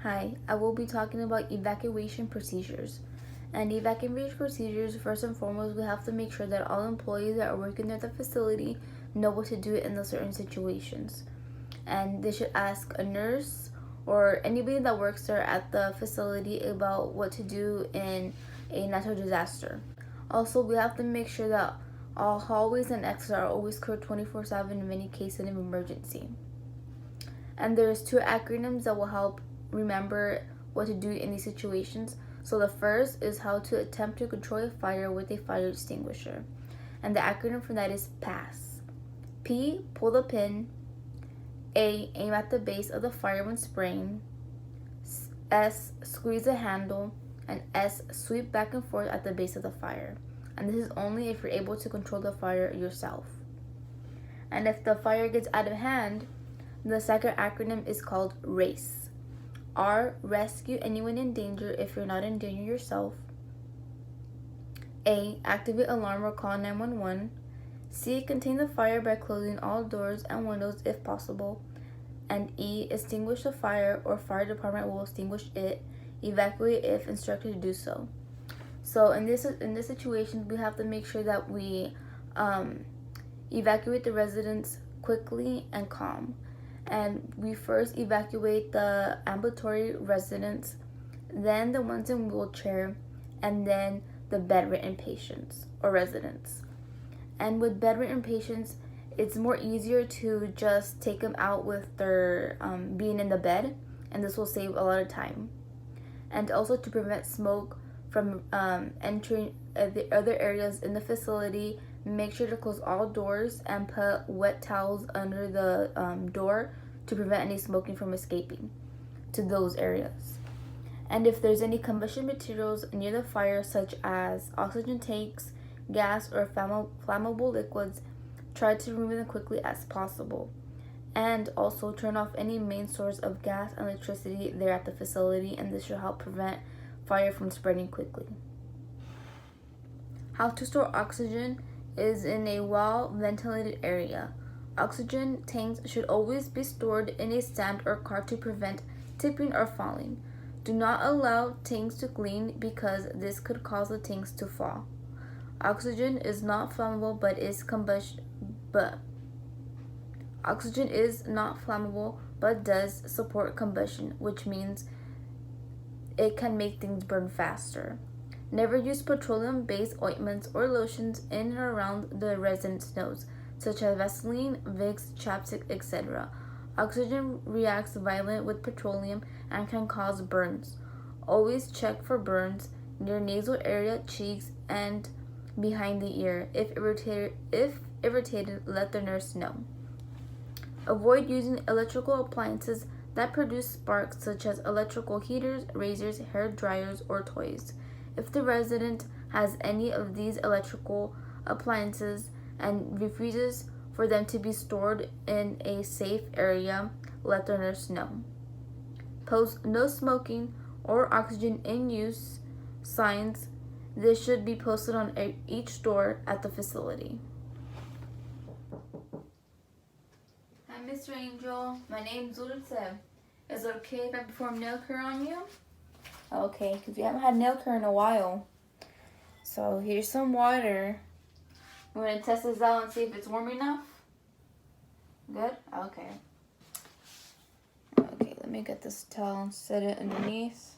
Hi, I will be talking about evacuation procedures. And evacuation procedures, first and foremost, we have to make sure that all employees that are working at the facility know what to do in those certain situations. And they should ask a nurse or anybody that works there at the facility about what to do in a natural disaster. Also, we have to make sure that all hallways and exits are always clear 24/7 in any case of emergency. And there's two acronyms that will help remember what to do in these situations. So the first is how to attempt to control a fire with a fire extinguisher. And the acronym for that is PASS. P, pull the pin. A, aim at the base of the fire when spraying. S, squeeze the handle. And S, sweep back and forth at the base of the fire. And this is only if you're able to control the fire yourself. And if the fire gets out of hand, the second acronym is called RACE. R, rescue anyone in danger if you're not in danger yourself. A, activate alarm or call 911. C, contain the fire by closing all doors and windows if possible. And E, extinguish the fire or fire department will extinguish it. Evacuate if instructed to do so. So in this situation, we have to make sure that we evacuate the residents quickly and calm. And we first evacuate the ambulatory residents, then the ones in wheelchair, and then the bedridden patients or residents. And with bedridden patients, it's more easier to just take them out with their being in the bed, and this will save a lot of time. And also to prevent smoke from entering the other areas in the facility, make sure to close all doors and put wet towels under the door to prevent any smoking from escaping to those areas. And if there's any combustion materials near the fire, such as oxygen tanks, gas, or flammable liquids, try to remove them quickly as possible. And also turn off any main source of gas and electricity there at the facility, and this should help prevent fire from spreading quickly. How to store oxygen is in a well-ventilated area. Oxygen tanks should always be stored in a stand or cart to prevent tipping or falling. Do not allow tanks to lean because this could cause the tanks to fall. Oxygen is not flammable Oxygen is not flammable but does support combustion, which means it can make things burn faster. Never use petroleum-based ointments or lotions in and around the resident's nose, such as Vaseline, Vicks, chapstick, etc. Oxygen reacts violently with petroleum and can cause burns. Always check for burns near nasal area, cheeks, and behind the ear. If irritated, let the nurse know. Avoid using electrical appliances that produce sparks, such as electrical heaters, razors, hair dryers, or toys. If the resident has any of these electrical appliances and refuses for them to be stored in a safe area, let the nurse know. Post no smoking or oxygen in use signs. This should be posted on each door at the facility. Hi, Mr. Angel. My name's Lutze. Is it okay if I perform nail care on you? Okay, because we haven't had nail care in a while. So here's some water. We're going to test this out and see if it's warm enough. Good? Okay. Okay, let me get this towel and set it underneath.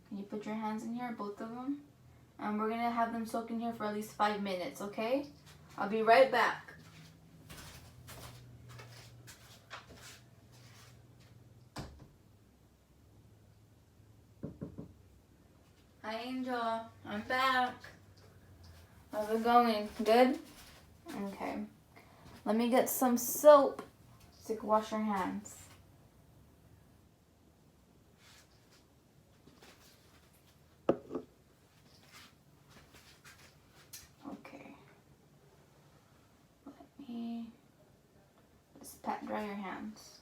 Can you put your hands in here, both of them? And we're going to have them soak in here for at least 5 minutes, okay? I'll be right back. Hi, Angel. I'm back. How's it going? Good? Okay. Let me get some soap so you can wash your hands. Okay. Let me just pat dry your hands.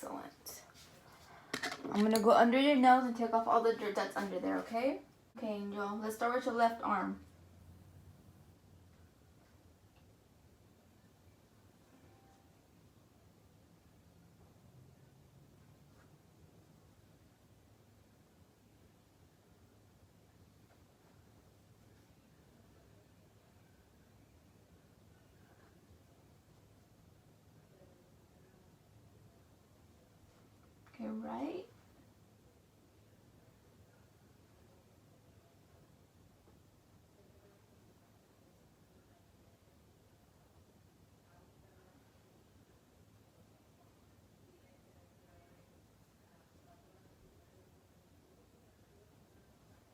Excellent. I'm gonna go under your nose and take off all the dirt that's under there, okay? Okay, Angel. Let's start with your left arm. Okay, right.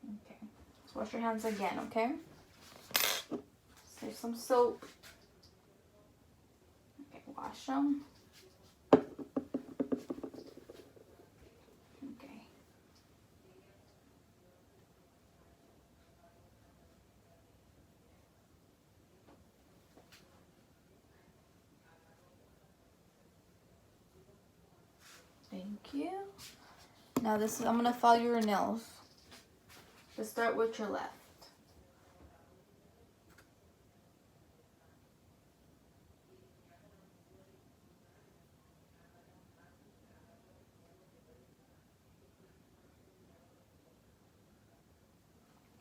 Okay. Let's wash your hands again, okay? There's some soap. Okay, wash them. Okay. Thank you. Now I'm gonna follow your nails. Let's start with your left.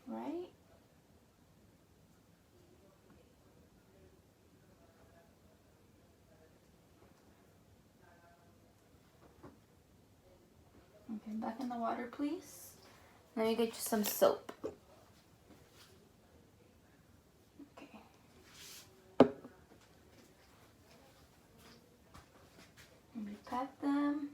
Right? Okay, back in the water, please. Let me get you some soap. Okay. Let me pat them.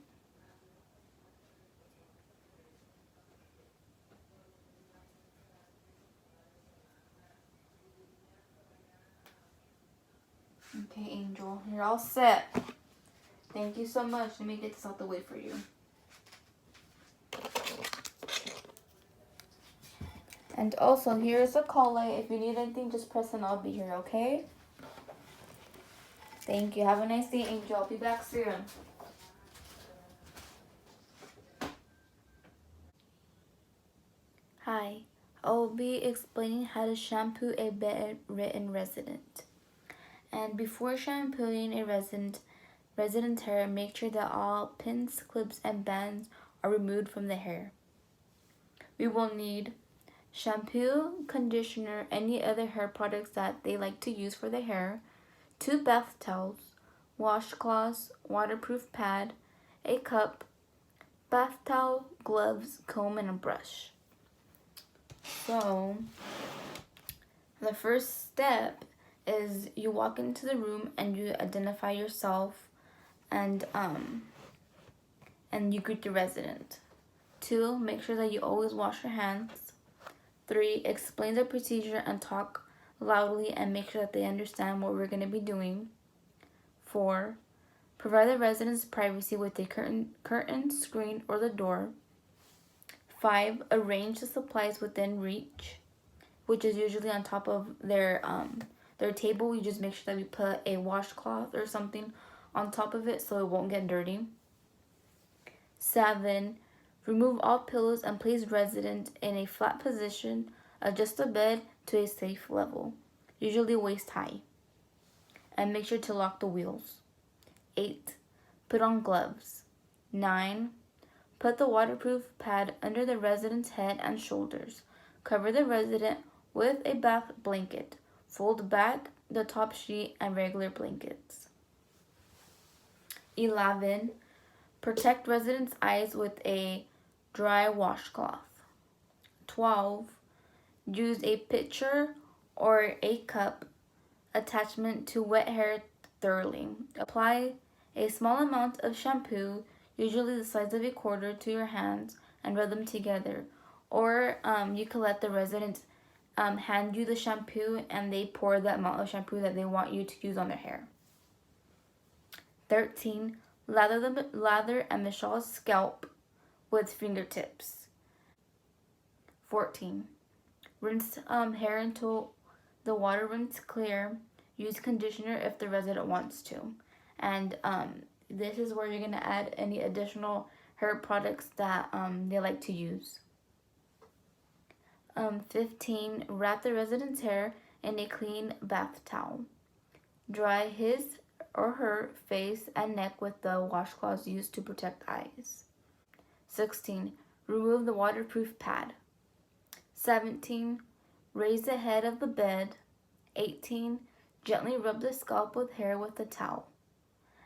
Okay, Angel, you're all set. Thank you so much. Let me get this out the way for you. And also, here's a call light. If you need anything, just press and I'll be here, okay? Thank you. Have a nice day, Angel. I'll be back soon. Hi. I will be explaining how to shampoo a bedridden resident. And before shampooing a resident's hair, make sure that all pins, clips, and bands are removed from the hair. We will need shampoo, conditioner, any other hair products that they like to use for the hair, 2 bath towels, washcloths, waterproof pad, a cup, bath towel, gloves, comb, and a brush. So, the first step is you walk into the room and you identify yourself and you greet the resident. 2, make sure that you always wash your hands. 3, explain the procedure and talk loudly and make sure that they understand what we're going to be doing. 4, provide the residents privacy with a curtain, screen, or the door. 5, arrange the supplies within reach, which is usually on top of their table. We just make sure that we put a washcloth or something on top of it so it won't get dirty. 7, remove all pillows and place resident in a flat position. Adjust the bed to a safe level, usually waist high. And make sure to lock the wheels. 8, put on gloves. 9, put the waterproof pad under the resident's head and shoulders. Cover the resident with a bath blanket. Fold back the top sheet and regular blankets. 11, protect resident's eyes with a dry washcloth. 12, use a pitcher or a cup attachment to wet hair thoroughly. Apply a small amount of shampoo, usually the size of a quarter, to your hands and rub them together. Or you can let the resident hand you the shampoo and they pour the amount of shampoo that they want you to use on their hair. 13, lather and massage scalp with fingertips. 14, rinse hair until the water runs clear. Use conditioner if the resident wants to. And this is where you're going to add any additional hair products that they like to use. 15. Wrap the resident's hair in a clean bath towel. Dry his or her face and neck with the washcloths used to protect eyes. 16. Remove the waterproof pad. 17. Raise the head of the bed. 18. Gently rub the scalp with hair with a towel.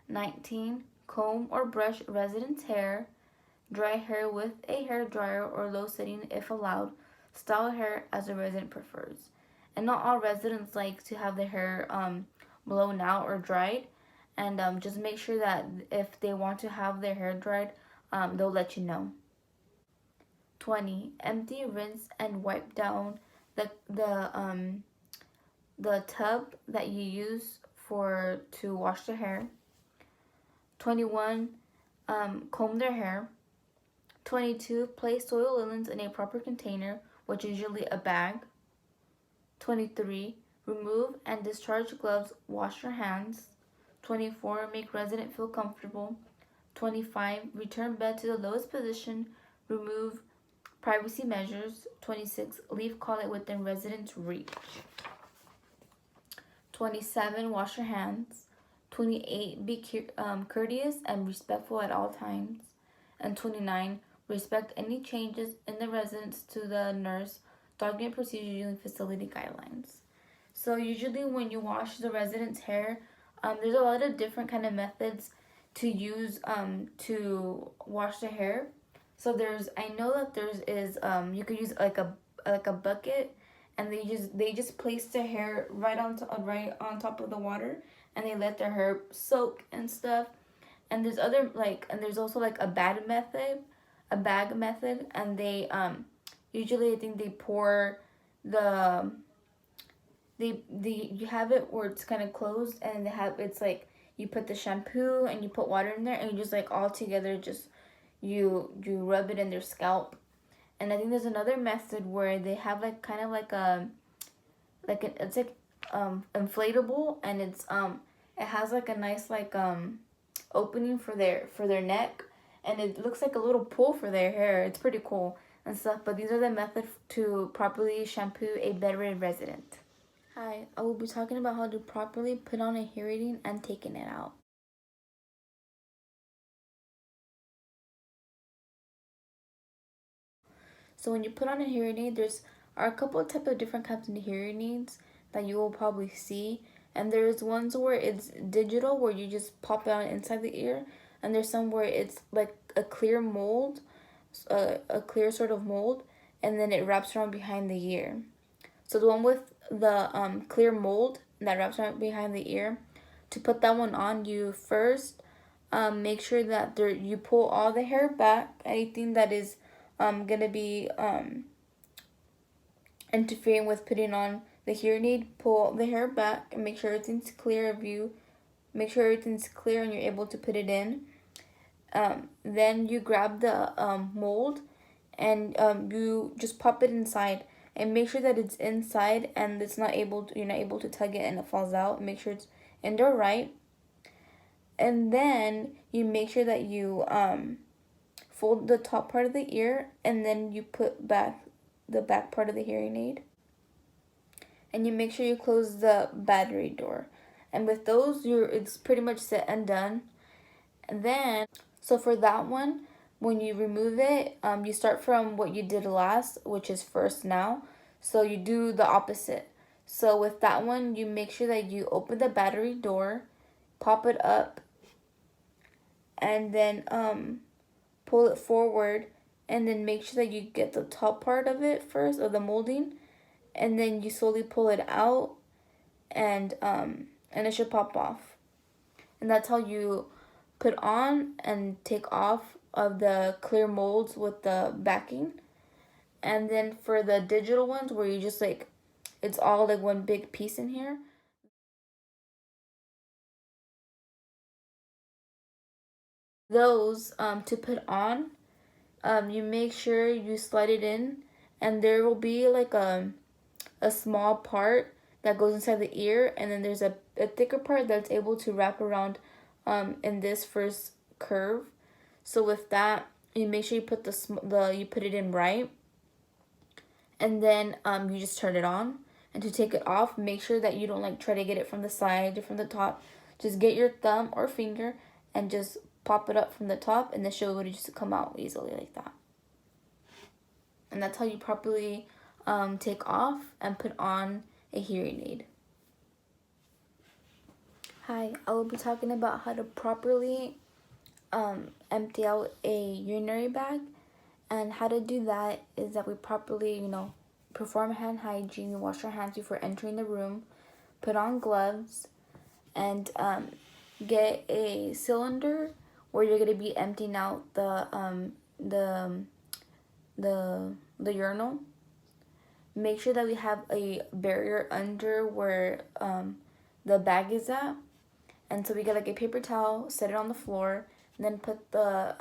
19. Comb or brush resident's hair. Dry hair with a hair dryer or low setting if allowed. Style hair as a resident prefers. And not all residents like to have their hair blown out or dried. And just make sure that if they want to have their hair dried, they'll let you know. 20. Empty, rinse, and wipe down the tub that you use to wash the hair. 21. Comb their hair. 22. Place soil linens in a proper container, which is usually a bag. 23. Remove and discharge gloves. Wash your hands. 24. Make resident feel comfortable. 25. Return bed to the lowest position. Remove privacy measures. 26. Leave closet within resident's reach. 27. Wash your hands. 28. Be courteous and respectful at all times. And 29. Respect any changes in the residence to the nurse, document procedure using facility guidelines. So usually when you wash the resident's hair, there's a lot of different kind of methods to use to wash the hair. So I know that you could use like a bucket, and they just place their hair right on top of the water, and they let their hair soak and stuff. And there's also like a bag method, and they usually I think they pour you have it where it's kind of closed, and it's like you put the shampoo and you put water in there, and you just like all together just you rub it in their scalp. And I think there's another method where they have like kind of it's like inflatable, and it has like a nice opening for their neck, and it looks like a little pool for their hair. It's pretty cool and stuff. But these are the methods to properly shampoo a bedridden resident. Hi, I will be talking about how to properly put on a hearing and taking it out. So when you put on a hearing aid, are a couple of type of different kinds of hearing aids that you will probably see. And there's ones where it's digital, where you just pop it on inside the ear. And there's some where it's like a clear mold, a clear sort of mold, and then it wraps around behind the ear. So the one with the clear mold that wraps around behind the ear, to put that one on, you first make sure that you pull all the hair back, anything that is gonna be interfering with putting on the hearing aid. Pull the hair back and make sure everything's clear of you. Make sure everything's clear and you're able to put it in. Then you grab the mold, and you just pop it inside, and make sure that it's inside and you're not able to tug it and it falls out. Make sure it's in there right. And then you make sure that you fold the top part of the ear, and then you put back the back part of the hearing aid, and you make sure you close the battery door. And with those, it's pretty much set and done. And then, so for that one, when you remove it, you start from what you did last, which is first now. So you do the opposite. So with that one, you make sure that you open the battery door, pop it up, and then pull it forward, and then make sure that you get the top part of it first, of the molding, and then you slowly pull it out, and it should pop off. And that's how you put on and take off of the clear molds with the backing. And then for the digital ones, where you just it's all like one big piece in here, those to put on, you make sure you slide it in, and there will be like a small part that goes inside the ear, and then there's a thicker part that's able to wrap around in this first curve. So with that, you make sure you put you put it in right, and then you just turn it on. And to take it off, make sure that you don't like try to get it from the side or from the top. Just get your thumb or finger and just pop it up from the top, and the show would just come out easily like that. And that's how you properly take off and put on a hearing aid. Hi, I will be talking about how to properly empty out a urinary bag. And how to do that is that we properly, perform hand hygiene, wash our hands before entering the room, put on gloves, and get a cylinder where you're gonna be emptying out the urinal. Make sure that we have a barrier under where the bag is at, and so we get like a paper towel, set it on the floor, and then put the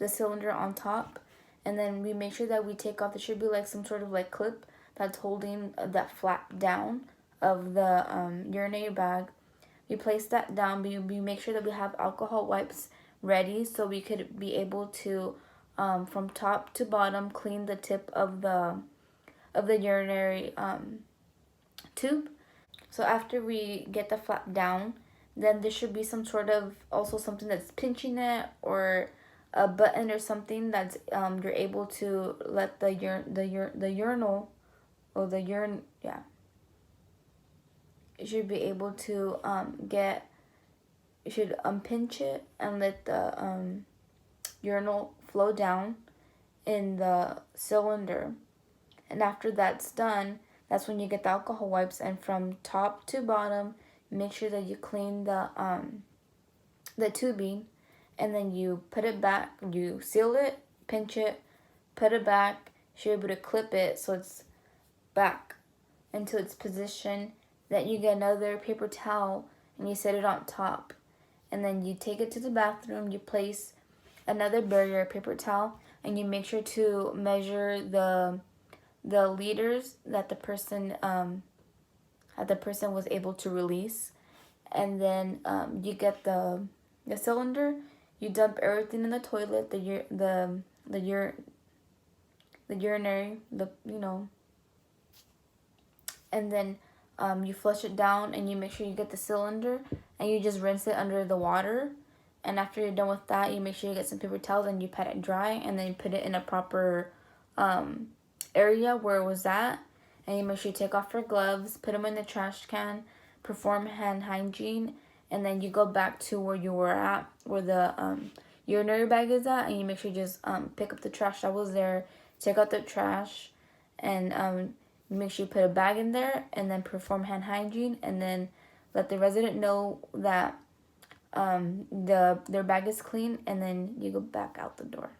cylinder on top, and then we make sure that we take off. There should be like some sort of like clip that's holding that flap down of the urinary bag. We place that down. We make sure that we have alcohol wipes ready so we could be able to from top to bottom clean the tip of the urinary tube. So after we get the flap down, then there should be some sort of also something that's pinching it, or a button or something that's you're able to let the urinal or the urine, yeah, you should be able to you should unpinch it and let the urinal flow down in the cylinder. And after that's done, that's when you get the alcohol wipes, and from top to bottom, make sure that you clean the tubing, and then you put it back, you seal it, pinch it, put it back. You're able to clip it so it's back into its position. Then you get another paper towel and you set it on top. And then you take it to the bathroom, you place another barrier paper towel, and you make sure to measure the liters that the person was able to release. And then you get the cylinder, you dump everything in the toilet, the urinary, and then you flush it down, and you make sure you get the cylinder, and you just rinse it under the water. And after you're done with that, you make sure you get some paper towels and you pat it dry, and then you put it in a proper area where it was at. And you make sure you take off your gloves, put them in the trash can, perform hand hygiene, and then you go back to where you were at, where the urinary bag is at, and you make sure you just pick up the trash that was there, take out the trash, and make sure you put a bag in there, and then perform hand hygiene, and then let the resident know that their bag is clean, and then you go back out the door.